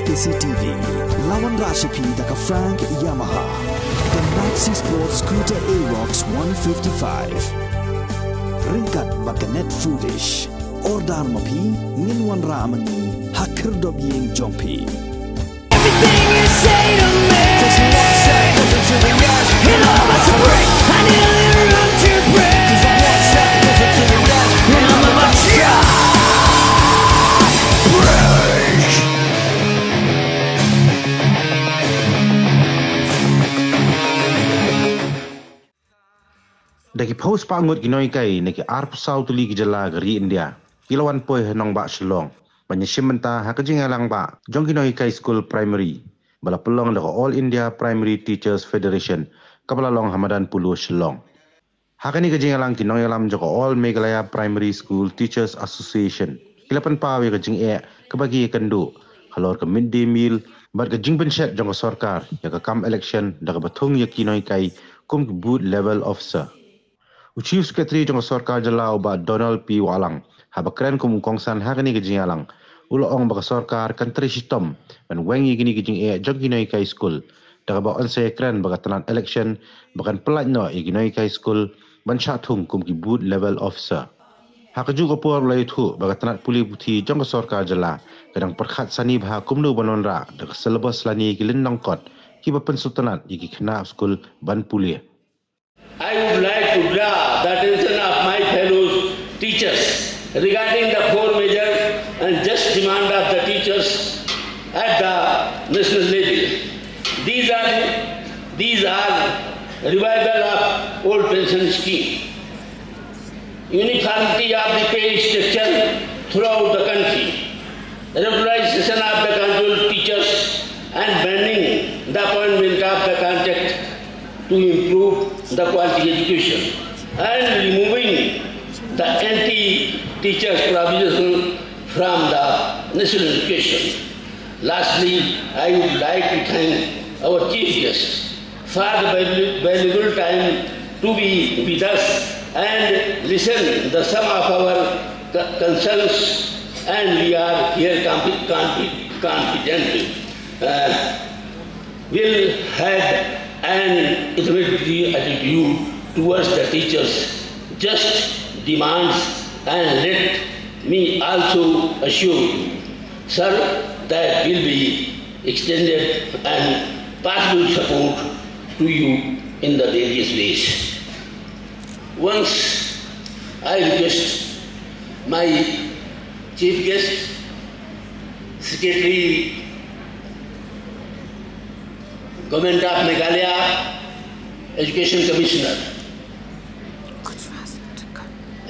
CCTV, Lawan Rashipi Daka Frank Yamaha, the Maxi Sports Scooter Arox 155. Ringkat Bakanet Foodish, Ordan Mapi, Ninwan Ramani, Hakir Dobying Jompi. Everything you say to me, takes me 1 second to the edge. And all about to break, I nearly run to break. 'Cause I'm 1 second to the edge, and I'm about to break. Daki post pangut ginoi kai neki arp South League jala gari India. Kilawan poi nong ba Shillong. Banyashimenta hakajingalang ba jong ginoi kai Skul Primary. Bala pelong dako All India Primary Teachers Federation. Kabalalong Hamadan Pulu Shillong. Hakani kajingalang kinoi alam joko All Meghalaya Primary School Teachers Association. Kilapan pawe kajing kabagi kandu. Halor ke midday meal. Bat kajing penshet jong sarkar. Yaka kam election daka batung yakinoi kai kum boot level officer. Chief Secretary jong sarkar jala ba Donald P. Walang habakren kum kongsan hakani kajingalang ulo ong baka sarkar country system dan wengi gini kijing jog ginoi kai school daga ba onse kren baka tanan election bakan pelat no ginoi kai school ban chathung kum ki boot level officer hakaju ko por lai thu baka tanat puli puthi jong sarkar jala kadang perkhat sani bha kumnu banonra daga syllabus lani kilin nongkot ki ba pensultanat ki Khynnah school ban puli. I would like to draw the attention of my fellow teachers regarding the 4 major and just demand of the teachers at the national level. These are revival of old pension scheme, uniformity of the pay structure throughout the country, regularization of the control teachers, and banning the appointment of the contract to improve the quality education, and removing the anti-teachers provision from the national education. Lastly, I would like to thank our chief guest for the valuable time to be with us and listen to some of our concerns, and we are here confident will have an innovative attitude towards the teachers' just demands, and let me also assure you, sir, that will be extended and possible support to you in the various ways. Once I request my chief guest, Secretary Government of Meghalaya Education Commissioner.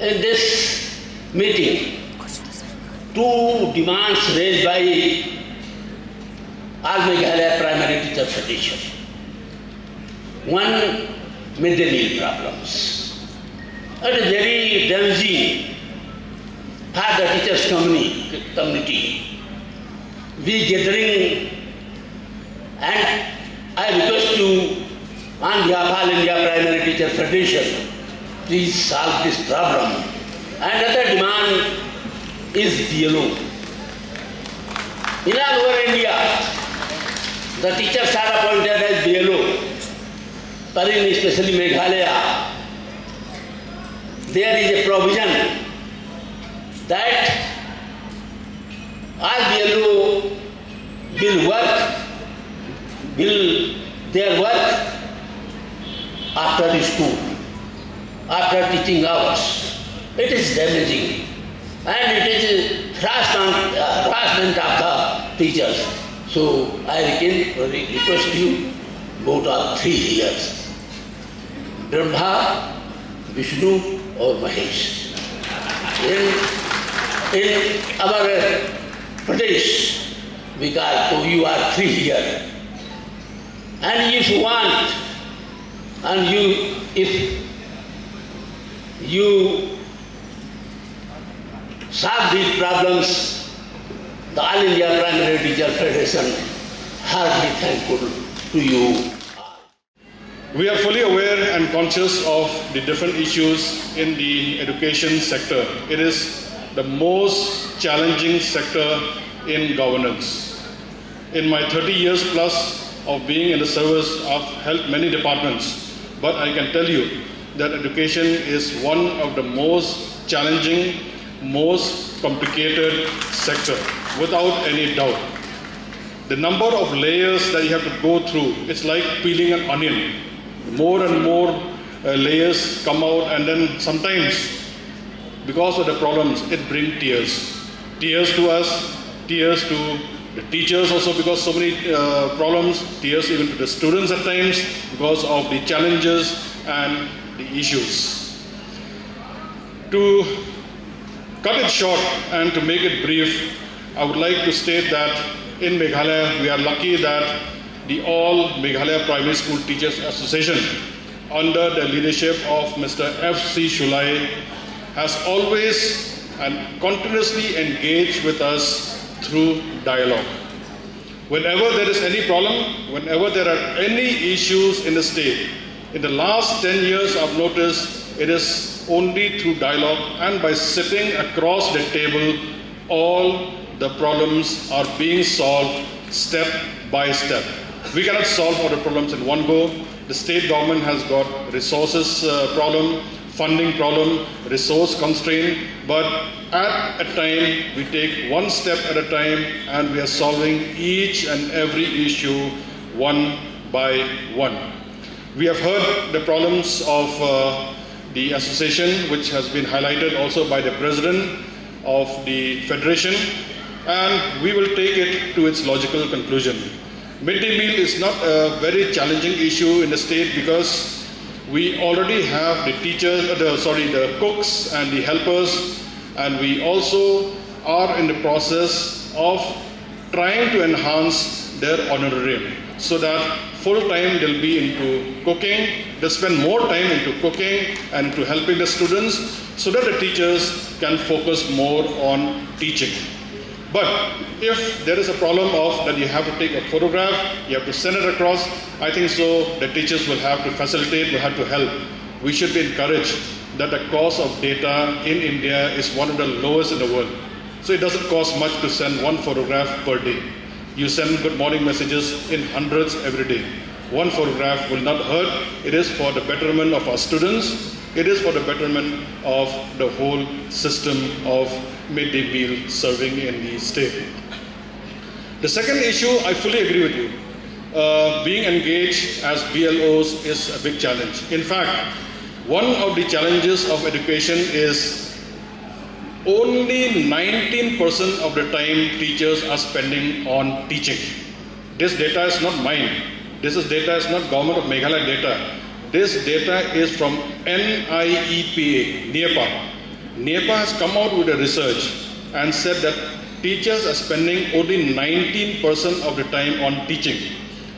In this meeting, 2 demands raised by all Meghalaya Primary Teacher Federation. One, midday meal problems. It is very damaging for the teachers community. We gathering, and I request you, on behalf of All India Primary Teacher Federation, please solve this problem. Another demand is DLO. In all over India, the teachers are appointed as DLO, but in especially Meghalaya, there is a provision that all DLO will their work after the school, after teaching hours. It is damaging, and it is harassment of the teachers. So I request you, vote all 3 years. Brahma, Vishnu or Mahesh. In our Pradesh, because you are 3 years. And if you want, and if you solve these problems, the All India Primary Teacher Federation heartily thankful to you. We are fully aware and conscious of the different issues in the education sector. It is the most challenging sector in governance. In my 30 years plus of being in the service, I've helped many departments, but I can tell you that education is one of the most challenging, most complicated sector, without any doubt. The number of layers that you have to go through, it's like peeling an onion. More and more layers come out, and then sometimes, because of the problems, it brings tears. Tears to us, tears to the teachers also because so many problems, tears even to the students at times because of the challenges and the issues. To cut it short and to make it brief, I would like to state that in Meghalaya, we are lucky that the All Meghalaya Primary School Teachers Association, under the leadership of Mr. F.C. Shulai, has always and continuously engaged with us through dialogue. Whenever there is any problem, whenever there are any issues in the state, in the last 10 years I've noticed it is only through dialogue and by sitting across the table, all the problems are being solved step by step. We cannot solve all the problems in one go. The state government has got resources problem, funding problem, resource constraint, but at a time we take one step at a time and we are solving each and every issue one by one. We have heard the problems of the association, which has been highlighted also by the president of the federation, and we will take it to its logical conclusion. Midday meal is not a very challenging issue in the state because we already have the teachers, the cooks and the helpers, and we also are in the process of trying to enhance their honorarium so that full time they'll be into cooking, they'll spend more time into cooking and into helping the students so that the teachers can focus more on teaching. But if there is a problem of that you have to take a photograph, you have to send it across, I think so the teachers will have to facilitate, will have to help. We should be encouraged that the cost of data in India is one of the lowest in the world. So it doesn't cost much to send one photograph per day. You send good morning messages in hundreds every day. One photograph will not hurt. It is for the betterment of our students. It is for the betterment of the whole system of midday meal serving in the state. The second issue, I fully agree with you. Being engaged as BLOs is a big challenge. In fact, one of the challenges of education is only 19% of the time teachers are spending on teaching. This data is not mine. This data is not Government of Meghalaya data. This data is from NIEPA, NIEPA has come out with a research and said that teachers are spending only 19% of the time on teaching.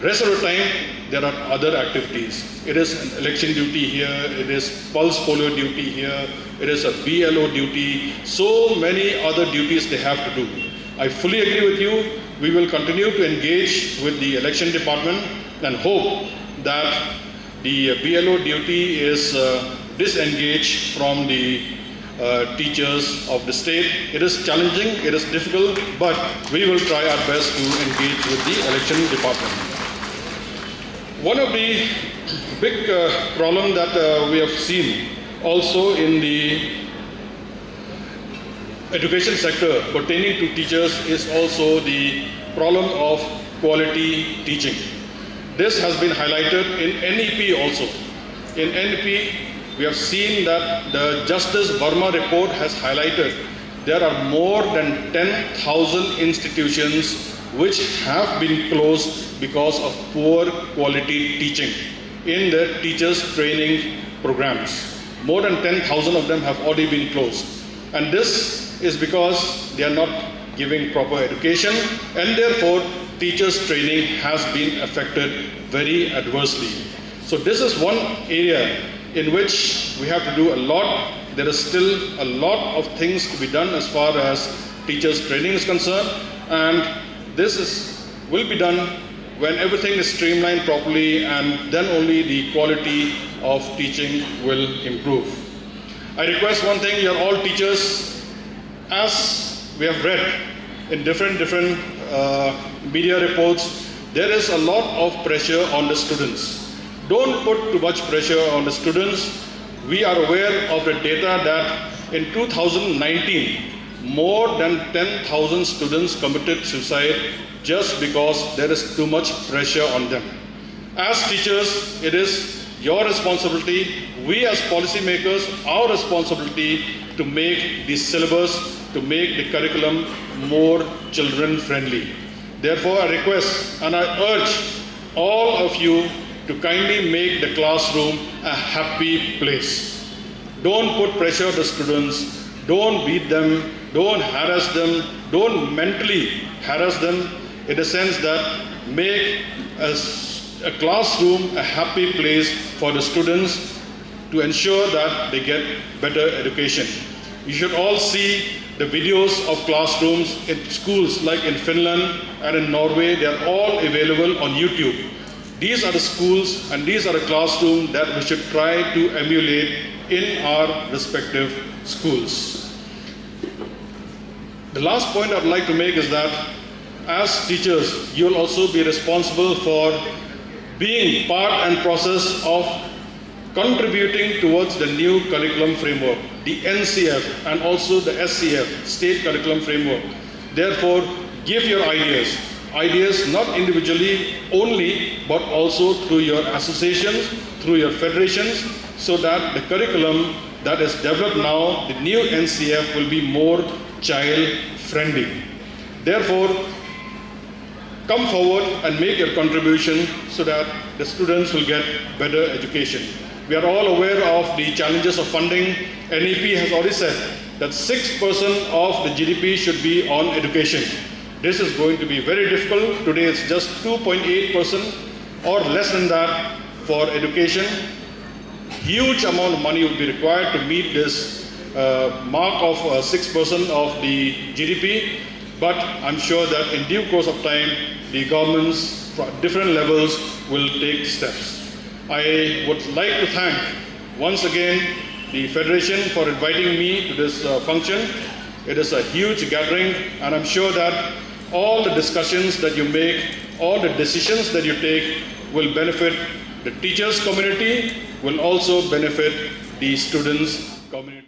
Rest of the time, there are other activities. It is an election duty here, it is pulse polio duty here, it is a BLO duty, so many other duties they have to do. I fully agree with you. We will continue to engage with the election department and hope that the BLO duty is disengaged from the teachers of the state. It is challenging, it is difficult, but we will try our best to engage with the election department. One of the big problems that we have seen also in the education sector pertaining to teachers is also the problem of quality teaching. This has been highlighted in NEP also. In NEP, we have seen that the Justice Verma report has highlighted there are more than 10,000 institutions which have been closed because of poor quality teaching in the teachers training programs. More than 10,000 of them have already been closed. And this is because they are not giving proper education, and therefore teachers training has been affected very adversely. So this is one area in which we have to do a lot. There is still a lot of things to be done as far as teachers training is concerned, and this will be done when everything is streamlined properly, and then only the quality of teaching will improve. I request one thing, you are all teachers. As we have read in different media reports, there is a lot of pressure on the students. Don't put too much pressure on the students. We are aware of the data that in 2019, more than 10,000 students committed suicide just because there is too much pressure on them. As teachers, it is your responsibility, we as policymakers, our responsibility to make the syllabus, to make the curriculum more children-friendly. Therefore, I request and I urge all of you to kindly make the classroom a happy place. Don't put pressure on the students, don't beat them, don't harass them, don't mentally harass them, in the sense that make a classroom a happy place for the students to ensure that they get better education. You should all see the videos of classrooms in schools like in Finland and in Norway. They are all available on YouTube. These are the schools and these are the classrooms that we should try to emulate in our respective schools. The last point I'd like to make is that as teachers, you'll also be responsible for being part and process of contributing towards the new curriculum framework, the NCF and also the SCF, State Curriculum Framework. Therefore, give your ideas not individually only, but also through your associations, through your federations, so that the curriculum that is developed now, the new NCF, will be more child-friendly. Therefore, come forward and make your contribution so that the students will get better education. We are all aware of the challenges of funding. NEP has already said that 6% of the GDP should be on education. This is going to be very difficult. Today it's just 2.8% or less than that for education. Huge amount of money will be required to meet this mark of 6% of the GDP. But I'm sure that in due course of time, the governments from different levels will take steps. I would like to thank once again the Federation for inviting me to this function. It is a huge gathering, and I'm sure that all the discussions that you make, all the decisions that you take will benefit the teachers' community, will also benefit the students' community.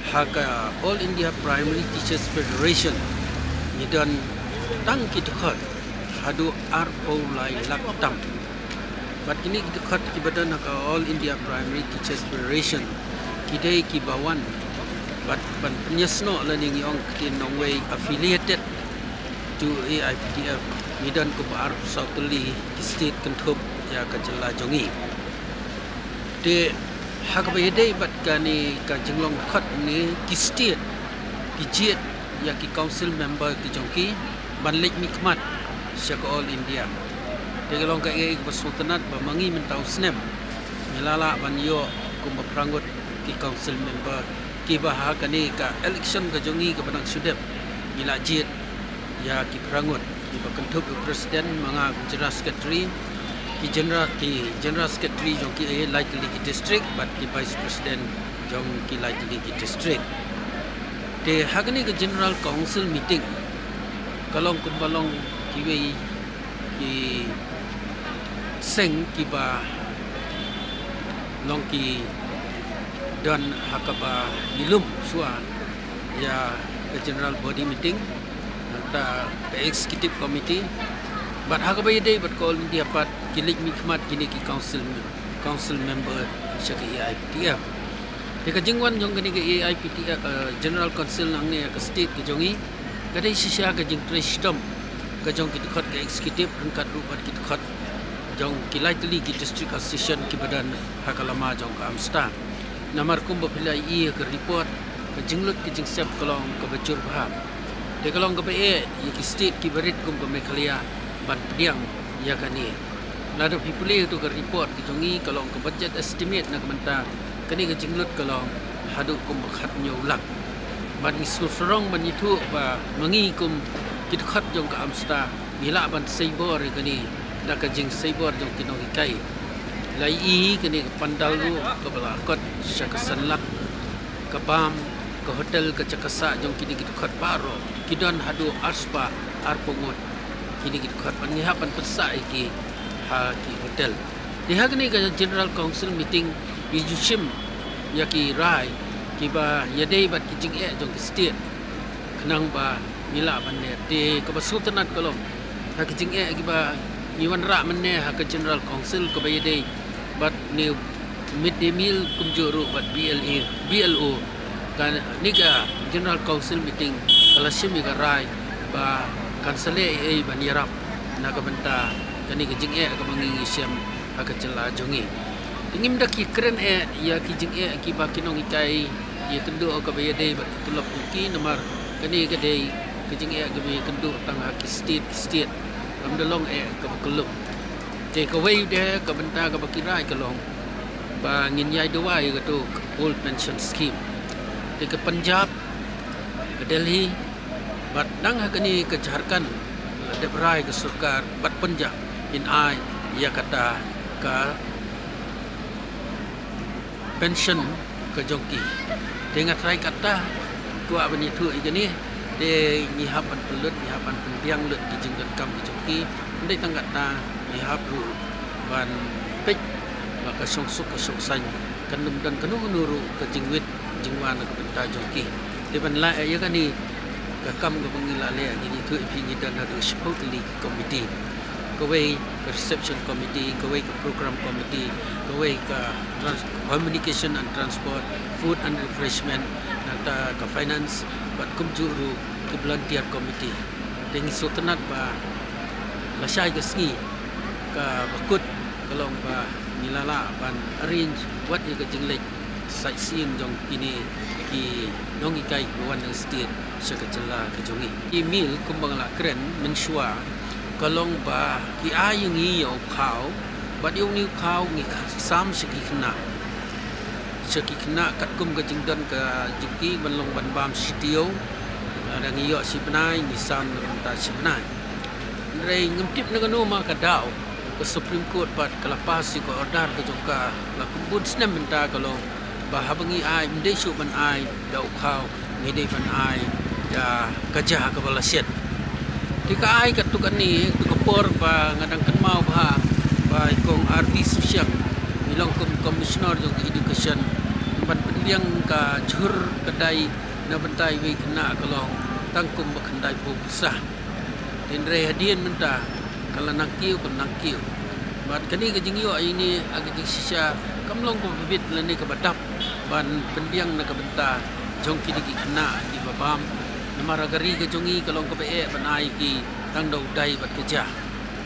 Haka All India Primary Teachers Federation Nidan Tangki Tukhat Hadu Arpo Lai Laktam. But kini Tukhat Kibadan Haka All India Primary Teachers Federation Kidai Kibawan. But Penyesno Learning Young Kinongway affiliated to AIPTF Nidan Kubar Sautuli State Kantup Ya Kajala Jongi. De Hakabayade but kani kajenglong khat ni ki state ki jet ya ki council member ki jongki banlik mikmat syaka All India degalong ka e Syllabus ba mangi mentau snem milala banyo kum prangot ki council member ki bah kani ka election ka jongi ka banang sudep mila jet ya ki prangot ki bakantup presiden manga general secretary ki general secretary jong ki likely ki district but ki vice president jong ki likely ki district te hagni ki general council meeting kalong kumbalong ki wei ki seng ki ba long ki dan hakaba ilum sua ya ke general body meeting nanta ke executive committee but hakaba ide but call India part kilik mi khmat kini ki council member syaka AIPTF de ka jingwan jong kini ke AIPTF general council nang ne ka state ke jongi ka dei sisya ka jing tristem ka jong ki khot ke executive rangkat rupat ki khot jong kilai teli ki district assistant ki badan hakalama jong ka amsta namar kum bapilai ke report ka jinglut ki jing sep kolong ka bajur baham de kolong ka pe ki state ki barit kum ka mekhalia ban pediang ya kani lado pipule tu ke report ki jongi kolong ka budget estimate na kamenta kani ka jinglut kolong hadu kum khat nyulak ban isu serong ban itu ba mangi kum kit khat jong ka amsta mila ban saibor kani na ka jing saibor jong kinong ikai lai kani pandal ru ka bala kot syaka sanlak ka bam ka hotel ka cakasa jong kini kit khat baro kidon hadu arspa arpongot kini kit khat ban ni hapan pesa iki ha ki hotel diha kani ka general council meeting bijushim yaki rai kiba yadei bat kijing jong ki state kenang ba mila ban ne de ka sultanat kolom ha kijing kiba iwan ra menne ha ka general council ka ba yadei bat ni midday meal kumjuru bat BLO kan niga general council meeting kala simi ka rai ba kansale ban yarap na ka benta kani ka jing ka mangingi siam ha ka cela jongi ingim dak ki keren ya ki jing ki ba kinong ikai ya kendo ka ba yadei bat tulap ki namar kani ka dei ki jing ka bi kendo tang ha ki state am dolong ka keluk take away de ka benta ka bakirai kalong ba ngin yai dawai ka tu old pension scheme de ka Punjab ke Delhi bat dang ha kani ke Jharkhand de brai ke sarkar bat Punjab in ai ya kata ka pension ke jongki dengan try kata kuat bani tu igani de ni hapan pelut ni hapan pendiang lut ki jingkan kam ki jongki ndai tangkat ta ni hapru ban pek maka songsuk ke songsan kanum dan kanu nuru ke jingwit jingwan ke benta jongki de ban la ya kani ka kam ke pengila le ni tu pi ni dan ada supportly committee kawai ke reception committee kawai ke program committee kawai ke communication and transport food and refreshment nata ke finance bat kumjuru ke volunteer committee dengan sultanat ba lasai ke ski ke bakut kalong ba nilala ban arrange what ke jinglek sightseeing jong kini ki nongi kai wan state sekecela ke jongi email kumbang la kren mensua kalong ba ki ayung i yo khao ba yung ni khao ni sam seki khna kat kum ke jingdan ke jiki banlong ban bam sitio ada ngiyo si benai ni sam ta si benai rei ngempip na kanu ma ka dau ke supreme court pat kalapas si ko order ke joka la kumbun snem benta kalau ba habangi ai mende su ban ai dau khao ngide ban ai ya kajah ke balaset tika ai kat tukan ni tu kapor ba ngadang kan mau ba kong RV Susyang bilang commissioner jong education ban pendiang ka jur kedai na bentai we kena kalau tangkum bakandai po besah din re hadian menta kalau nakiu kan nakiu bat kani ke jingyo ini agak jing sisa kamlong ko bibit lani ke badap ban pendiang na ka benta jong kidi kena di babam namara gari ke jongi kalau ke be banai ki tang dau dai bat kerja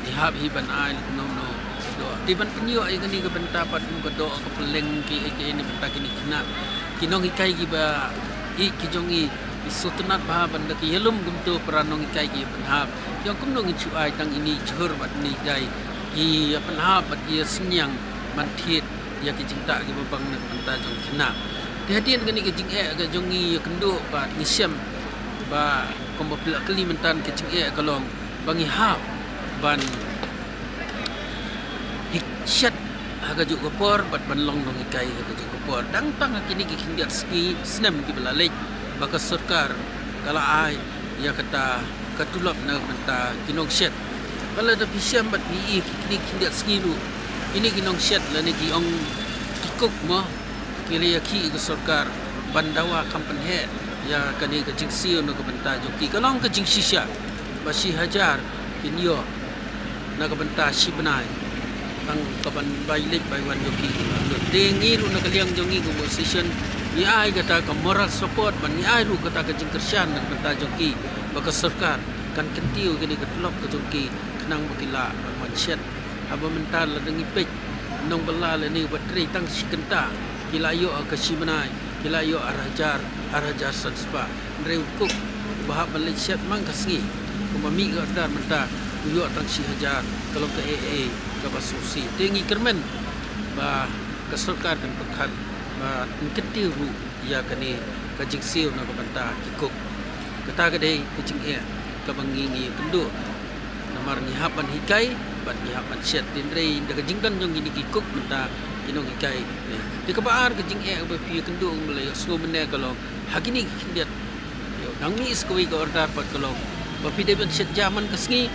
dihab hi banai no do di ban penyo ai kani ke benta pat ko do ke peleng ki ini benta kini kena kinong ikai ki ba ki jongi sultanat bah banda ki yelum gumtu peranong ikai ki penhab yang kumnong ichu ai tang ini jhur bat ni dai ki penhab bat ki senyang manthit ya ki cinta ki babang na benta jong kena hadian kani ke jing ke jongi kendo bat nisiam ba kombo pila kalimantan ke jing kalong bangi hab ban hikshat haga juk kopor bat banlong dong ikai haga juk kopor dang tang kini ki kindiat ski snem ki belalek baka sarkar kala ai ya kata katulap na benta kinong shet kala da pisiam bat bi kini kindiat ski lu ini kinong shet la ni ki ong kikuk mo kili ki ke sarkar bandawa kampan he ya kani ke jingsi no ke benta joki kalong ke jingsi sya basi hajar kinyo na ke benta si benai tang kaban bailik baiwan yoki dengi ru nakaliang jongi go position ni ai kata ka moral support ban ni ai ru kata ka jingkersian nak benta joki baka sarkar kan kentiu kini ka tulok ka joki kenang bakila manchet aba mental la dengi pek nong bala le ni batri tang sikenta kila yo ka simanai kila yo arajar sanspa reukuk bahap Malaysia mang kasngi kumami ka dar menta yo tang si hajar kalau ke AA ke basusi tengi kermen ba ka sarkar kan pakhat ba kentiu ru ya kani ka jingsiu na ka benta kikuk kata ka dei kucing ka bangingi kendu namar ni hapan hikai bat ni hapan set dindrei da jingdan jong gini kikuk menta kinong hikai di kabar ka jing ba pi kendu mulai so mene kalau hagini kindiat yo dangmi skoi ka order pat kalau ba pi de ban set jaman kasngi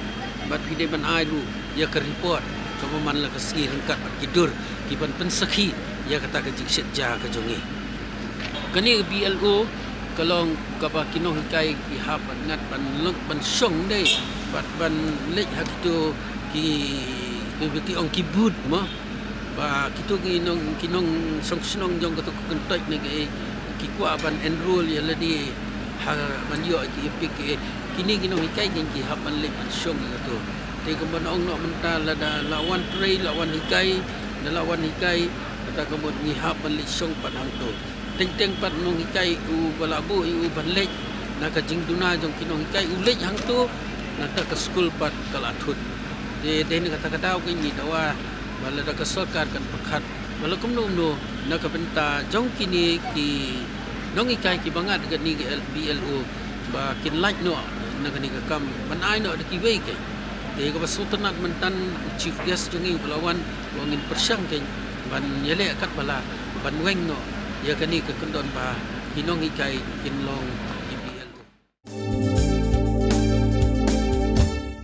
bat pi de ban airu ya ka report sama man la kasngi rengkat bat kidur kiban pensakhi ya kata ka jing set ja ka jongi kani BLO kalau kapa kinong hikai ki hapan ngat ban lok ban song dei bat ban lek hak tu ki bibiti ong kibut mo ba kitu kinong song jong katu kentok ni ki kwa ban enroll ya ladi ha man yo ki pik kini kinong hikai ki hapan lek ban song katu te kembon ong no mental ada lawan tray lawan hikai kata kembon ni hapan lek song padang tu teng pat nong hikai u balabu u ban lek na ka jingduna jong kinong hikai u lek hang tu na ta ka skul pat kalatut de ni kata-kata ko ni dawa bala da ka sarkar kan pakhat bala kumno na ka benta jong kini ki nong ikai ki bangat ga ni BLO ba kin like no na ka ni ka kam man ai no da ki wei ke de ka sultanat mentan chief guest jongi balawan wangin persyang ke ban yele kat bala ban weng no ya ka ni ka kendon ba kinong ikai kin long